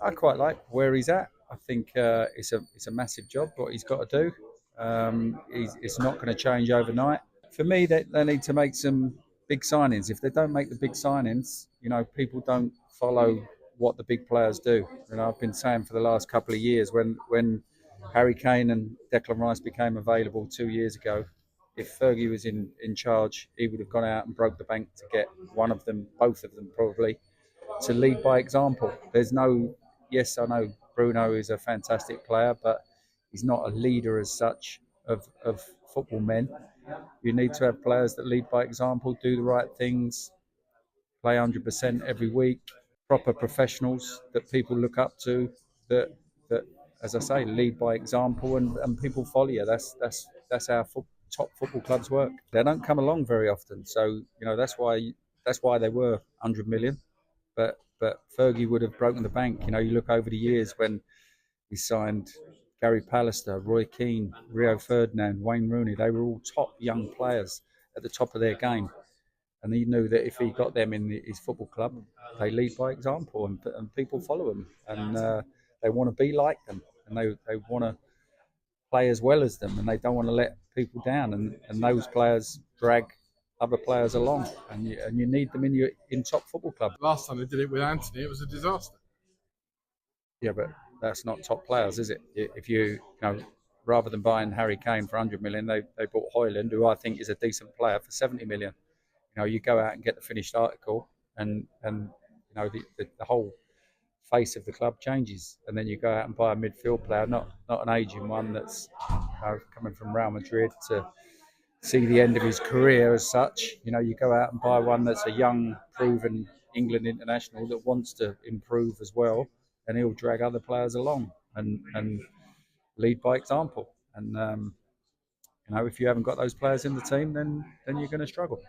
I quite like where he's at. I think it's a massive job what he's got to do. It's not going to change overnight. For me, they need to make some big signings. If they don't make the big signings, people don't follow what the big players do. I've been saying for the last couple of years when Harry Kane and Declan Rice became available 2 years ago, if Fergie was in charge, he would have gone out and broke the bank to get one of them, both of them probably, to lead by example. There's no, yes, I know Bruno is a fantastic player, but he's not a leader as such of football men. You need to have players that lead by example, do the right things, play 100% every week, proper professionals that people look up to, that as I say, lead by example, and people follow you. That's how top football clubs work. They don't come along very often, so that's why they were 100 million. But Fergie would have broken the bank. You look over the years when he signed Gary Pallister, Roy Keane, Rio Ferdinand, Wayne Rooney. They were all top young players at the top of their game. And he knew that if he got them in his football club, they lead by example, and people follow them, and they want to be like them, and they want to play as well as them, and they don't want to let people down, and those players drag other players along, and you need them in top football club. Last time they did it with Anthony, it was a disaster. Yeah, but that's not top players, is it? If rather than buying Harry Kane for 100 million, they bought Højlund, who I think is a decent player, for 70 million. You go out and get the finished article, and the whole face of the club changes, and then you go out and buy a midfield player, not an aging one that's coming from Real Madrid to see the end of his career as such. You go out and buy one that's a young, proven England international that wants to improve as well, and he'll drag other players along and lead by example. And if you haven't got those players in the team, then you're going to struggle.